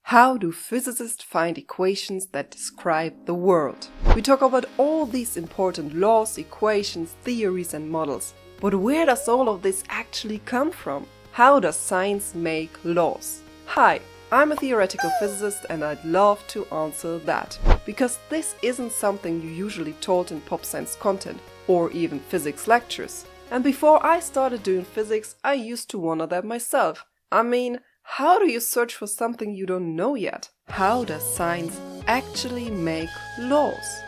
How do physicists find equations that describe the world? We talk about all these important laws, equations, theories and models. But where does all of this actually come from? How does science make laws? Hi, I'm a theoretical physicist and I'd love to answer that. Because this isn't something you usually told in pop science content or even physics lectures. And before I started doing physics, I used to wonder that myself. I mean, how do you search for something you don't know yet? How does science actually make laws?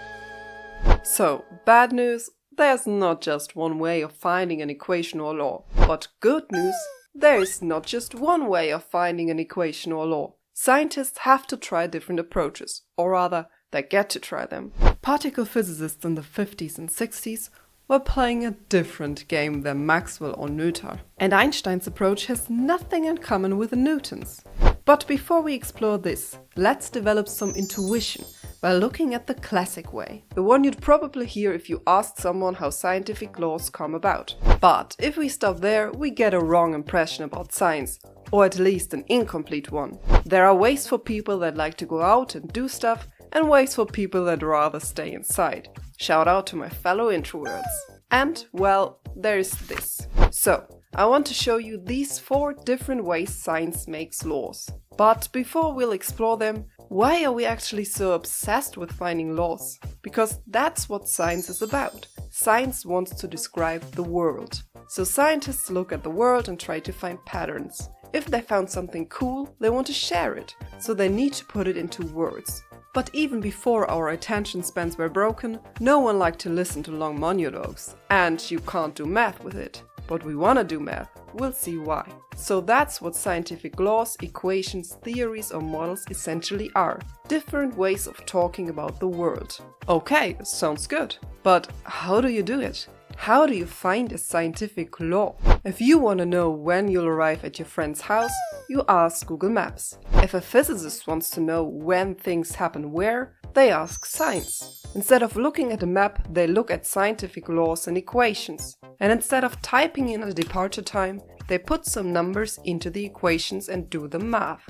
So, bad news, there's not just one way of finding an equation or law. But good news, there is not just one way of finding an equation or law. Scientists have to try different approaches, or rather, they get to try them. Particle physicists in the 50s and 60s were playing a different game than Maxwell or Noether. And Einstein's approach has nothing in common with Newton's. But before we explore this, let's develop some intuition by looking at the classic way. The one you'd probably hear if you asked someone how scientific laws come about. But if we stop there, we get a wrong impression about science, or at least an incomplete one. There are ways for people that like to go out and do stuff, and ways for people that rather stay inside. Shout out to my fellow introverts. And, well, there is this. So, I want to show you these 4 different ways science makes laws. But before we'll explore them, why are we actually so obsessed with finding laws? Because that's what science is about. Science wants to describe the world. So scientists look at the world and try to find patterns. If they found something cool, they want to share it, so they need to put it into words. But even before our attention spans were broken, no one liked to listen to long monologues. And you can't do math with it. But we want to do math. We'll see why. So that's what scientific laws, equations, theories or models essentially are. Different ways of talking about the world. Okay, sounds good. But how do you do it? How do you find a scientific law? If you want to know when you'll arrive at your friend's house, you ask Google Maps. If a physicist wants to know when things happen where, they ask science. Instead of looking at a map, they look at scientific laws and equations. And instead of typing in a departure time, they put some numbers into the equations and do the math.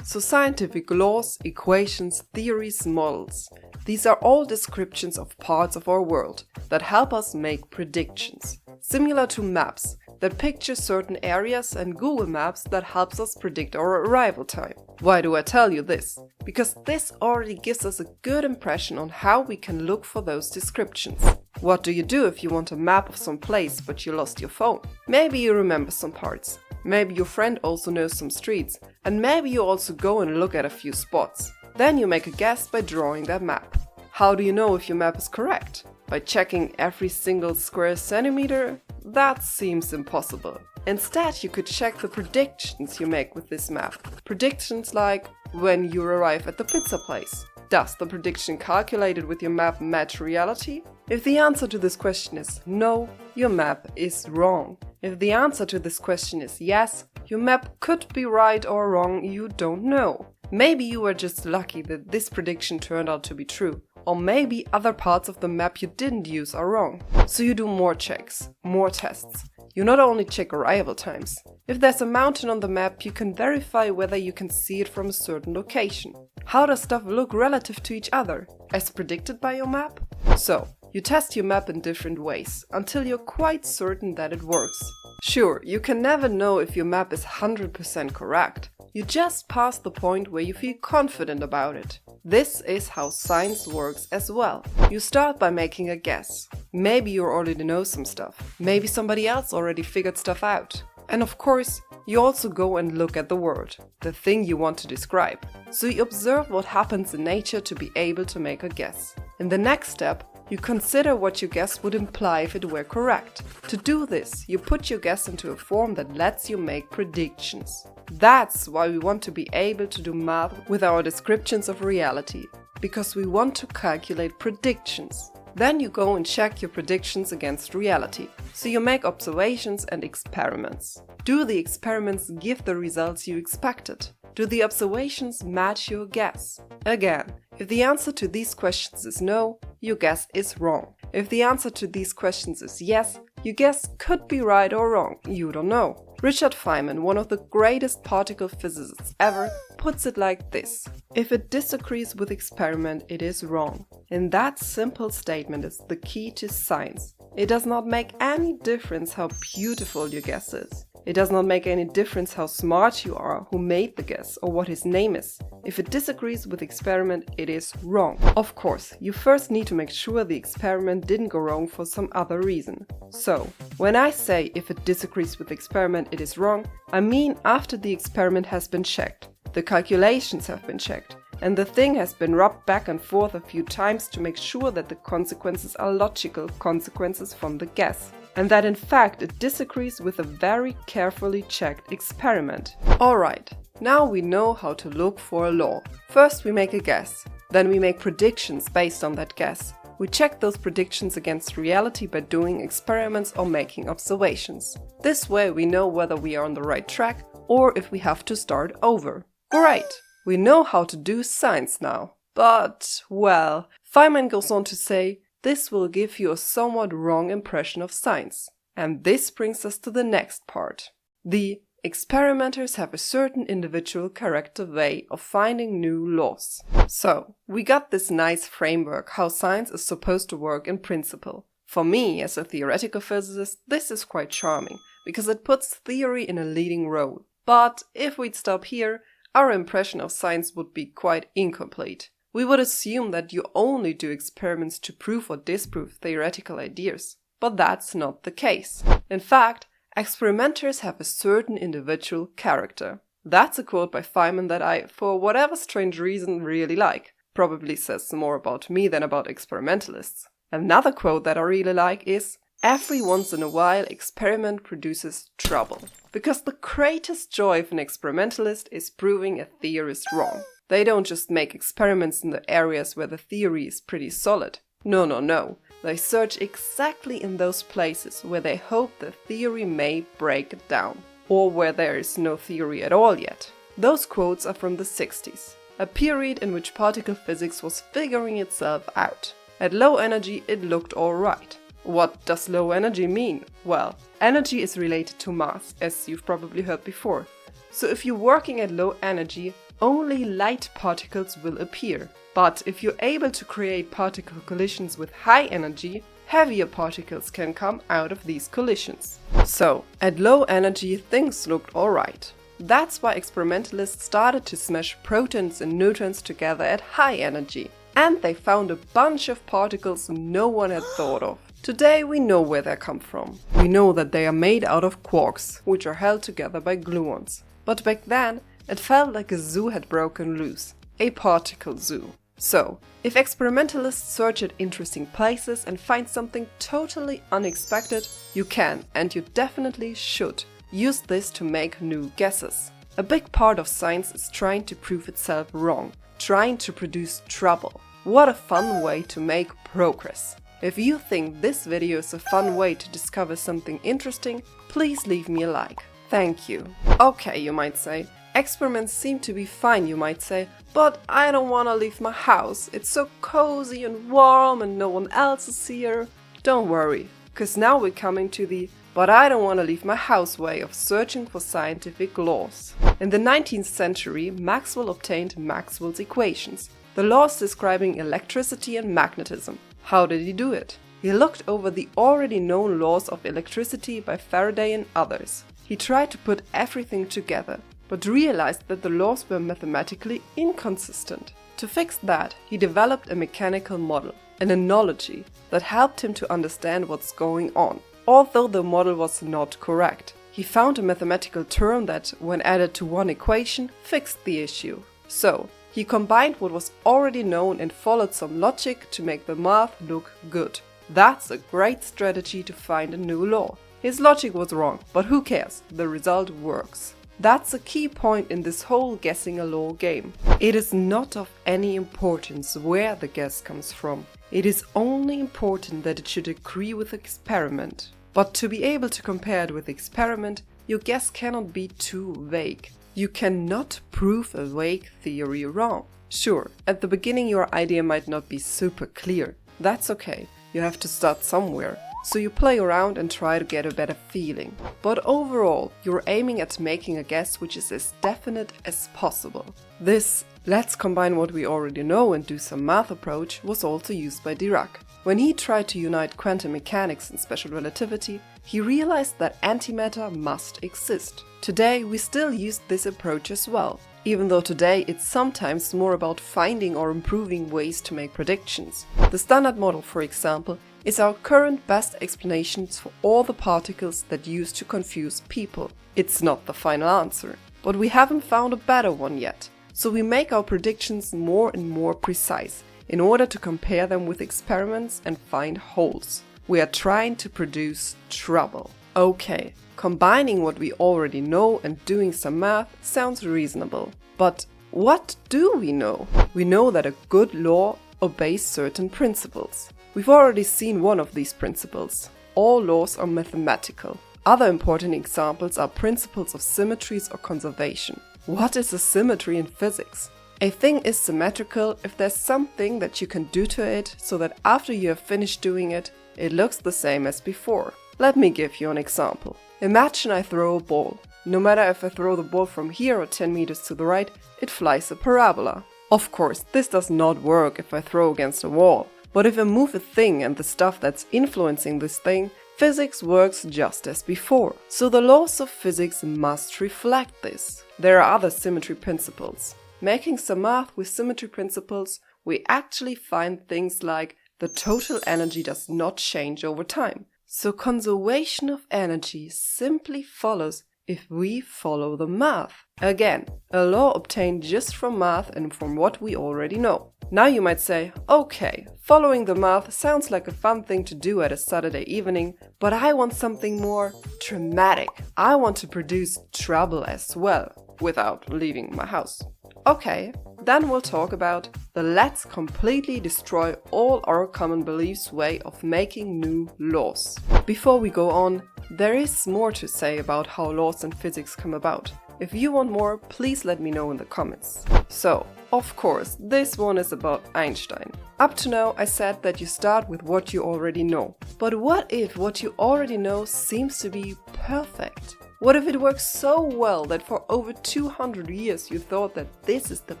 So scientific laws, equations, theories, models. These are all descriptions of parts of our world that help us make predictions. Similar to maps that picture certain areas and Google Maps that helps us predict our arrival time. Why do I tell you this? Because this already gives us a good impression on how we can look for those descriptions. What do you do if you want a map of some place but you lost your phone? Maybe you remember some parts. Maybe your friend also knows some streets. And maybe you also go and look at a few spots. Then you make a guess by drawing that map. How do you know if your map is correct? By checking every single square centimeter? That seems impossible. Instead, you could check the predictions you make with this map. Predictions like when you arrive at the pizza place. Does the prediction calculated with your map match reality? If the answer to this question is no, your map is wrong. If the answer to this question is yes, your map could be right or wrong, you don't know. Maybe you were just lucky that this prediction turned out to be true. Or maybe other parts of the map you didn't use are wrong. So you do more checks, more tests. You not only check arrival times. If there's a mountain on the map, you can verify whether you can see it from a certain location. How does stuff look relative to each other, as predicted by your map? So, you test your map in different ways, until you're quite certain that it works. Sure, you can never know if your map is 100% correct. You just pass the point where you feel confident about it. This is how science works as well. You start by making a guess. Maybe you already know some stuff. Maybe somebody else already figured stuff out. And of course, you also go and look at the world, the thing you want to describe. So you observe what happens in nature to be able to make a guess. In the next step, you consider what your guess would imply if it were correct. To do this, you put your guess into a form that lets you make predictions. That's why we want to be able to do math with our descriptions of reality, because we want to calculate predictions. Then you go and check your predictions against reality. So you make observations and experiments. Do the experiments give the results you expected? Do the observations match your guess? Again, if the answer to these questions is no, your guess is wrong. If the answer to these questions is yes, your guess could be right or wrong, you don't know. Richard Feynman, one of the greatest particle physicists ever, puts it like this: if it disagrees with experiment, it is wrong. And that simple statement is the key to science. It does not make any difference how beautiful your guess is. It does not make any difference how smart you are, who made the guess, or what his name is. If it disagrees with experiment, it is wrong. Of course, you first need to make sure the experiment didn't go wrong for some other reason. So, when I say if it disagrees with experiment, it is wrong, I mean after the experiment has been checked, the calculations have been checked, and the thing has been rubbed back and forth a few times to make sure that the consequences are logical consequences from the guess, and that in fact it disagrees with a very carefully checked experiment. Alright, now we know how to look for a law. First we make a guess, then we make predictions based on that guess. We check those predictions against reality by doing experiments or making observations. This way we know whether we are on the right track or if we have to start over. Great! We know how to do science now. But, well, Feynman goes on to say, this will give you a somewhat wrong impression of science. And this brings us to the next part. The experimenters have a certain individual character way of finding new laws. So, we got this nice framework how science is supposed to work in principle. For me, as a theoretical physicist, this is quite charming, because it puts theory in a leading role. But if we'd stop here, our impression of science would be quite incomplete. We would assume that you only do experiments to prove or disprove theoretical ideas. But that's not the case. In fact, experimenters have a certain individual character. That's a quote by Feynman that I, for whatever strange reason, really like. Probably says more about me than about experimentalists. Another quote that I really like is, every once in a while experiment produces trouble. Because the greatest joy of an experimentalist is proving a theorist wrong. They don't just make experiments in the areas where the theory is pretty solid. No. They search exactly in those places where they hope the theory may break down. Or where there is no theory at all yet. Those quotes are from the 60s. A period in which particle physics was figuring itself out. At low energy it looked alright. What does low energy mean? Well, energy is related to mass, as you've probably heard before. So if you're working at low energy, only light particles will appear. But if you're able to create particle collisions with high energy, heavier particles can come out of these collisions. So, at low energy things looked alright. That's why experimentalists started to smash protons and neutrons together at high energy. And they found a bunch of particles no one had thought of. Today we know where they come from. We know that they are made out of quarks, which are held together by gluons. But back then, it felt like a zoo had broken loose. A particle zoo. So, if experimentalists search at interesting places and find something totally unexpected, you can, and you definitely should, use this to make new guesses. A big part of science is trying to prove itself wrong, trying to produce trouble. What a fun way to make progress. If you think this video is a fun way to discover something interesting, please leave me a like. Thank you. Okay, you might say. Experiments seem to be fine, you might say, but I don't want to leave my house. It's so cozy and warm and no one else is here. Don't worry, because now we're coming to the but I don't want to leave my house way of searching for scientific laws. In the 19th century, Maxwell obtained Maxwell's equations, the laws describing electricity and magnetism. How did he do it? He looked over the already known laws of electricity by Faraday and others. He tried to put everything together, but realized that the laws were mathematically inconsistent. To fix that, he developed a mechanical model, an analogy, that helped him to understand what's going on. Although the model was not correct, he found a mathematical term that, when added to one equation, fixed the issue. So, he combined what was already known and followed some logic to make the math look good. That's a great strategy to find a new law. His logic was wrong, but who cares? The result works. That's a key point in this whole guessing a law game. It is not of any importance where the guess comes from. It is only important that it should agree with the experiment. But to be able to compare it with the experiment, your guess cannot be too vague. You cannot prove a vague theory wrong. Sure, at the beginning your idea might not be super clear. That's okay. You have to start somewhere. so you play around and try to get a better feeling. But overall, you're aiming at making a guess which is as definite as possible. This "let's combine what we already know and do some math" approach was also used by Dirac. When he tried to unite quantum mechanics and special relativity, he realized that antimatter must exist. Today we still use this approach as well, even though today it's sometimes more about finding or improving ways to make predictions. The Standard Model, for example, is our current best explanations for all the particles that used to confuse people. It's not the final answer, but we haven't found a better one yet. So we make our predictions more and more precise in order to compare them with experiments and find holes. We are trying to produce trouble. Okay, combining what we already know and doing some math sounds reasonable. But what do we know? We know that a good law obeys certain principles. We've already seen one of these principles. All laws are mathematical. Other important examples are principles of symmetries or conservation. What is a symmetry in physics? A thing is symmetrical if there's something that you can do to it so that after you have finished doing it, it looks the same as before. Let me give you an example. Imagine I throw a ball. No matter if I throw the ball from here or 10 meters to the right, it flies a parabola. Of course, this does not work if I throw against a wall. But if I move a thing and the stuff that's influencing this thing, physics works just as before. So the laws of physics must reflect this. There are other symmetry principles. Making some math with symmetry principles, we actually find things like the total energy does not change over time. So conservation of energy simply follows if we follow the math. Again, a law obtained just from math and from what we already know. Now you might say, okay, following the math sounds like a fun thing to do at a Saturday evening, but I want something more dramatic. I want to produce trouble as well, without leaving my house. Okay, then we'll talk about the let's completely destroy all our common beliefs way of making new laws. Before we go on, there is more to say about how laws in physics come about. If you want more, please let me know in the comments. So, of course, this one is about Einstein. Up to now, I said that you start with what you already know. But what if what you already know seems to be perfect? What if it works so well that for over 200 years you thought that this is the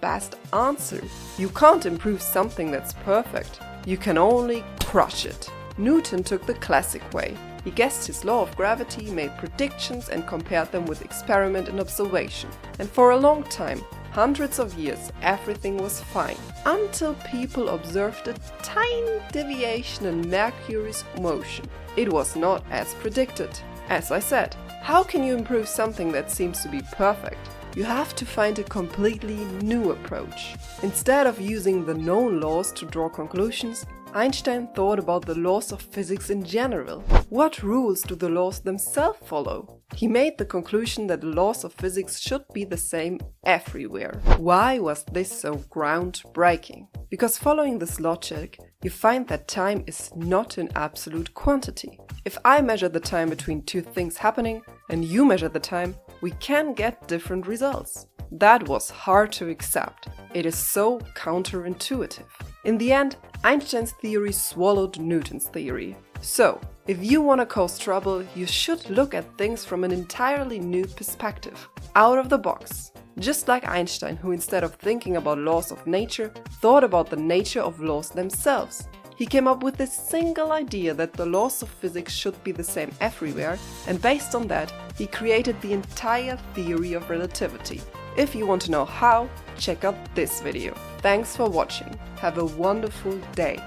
best answer? You can't improve something that's perfect. You can only crush it. Newton took the classic way. He guessed his law of gravity, made predictions and compared them with experiment and observation. And for a long time, hundreds of years, everything was fine. Until people observed a tiny deviation in Mercury's motion. It was not as predicted. As I said, how can you improve something that seems to be perfect? You have to find a completely new approach. Instead of using the known laws to draw conclusions, Einstein thought about the laws of physics in general. What rules do the laws themselves follow? He made the conclusion that the laws of physics should be the same everywhere. Why was this so groundbreaking? Because following this logic, you find that time is not an absolute quantity. If I measure the time between two things happening and you measure the time, we can get different results. That was hard to accept. It is so counterintuitive. In the end, Einstein's theory swallowed Newton's theory. So, if you want to cause trouble, you should look at things from an entirely new perspective, out of the box. Just like Einstein, who instead of thinking about laws of nature, thought about the nature of laws themselves. He came up with this single idea that the laws of physics should be the same everywhere, and based on that, he created the entire theory of relativity. If you want to know how, check out this video. Thanks for watching. Have a wonderful day.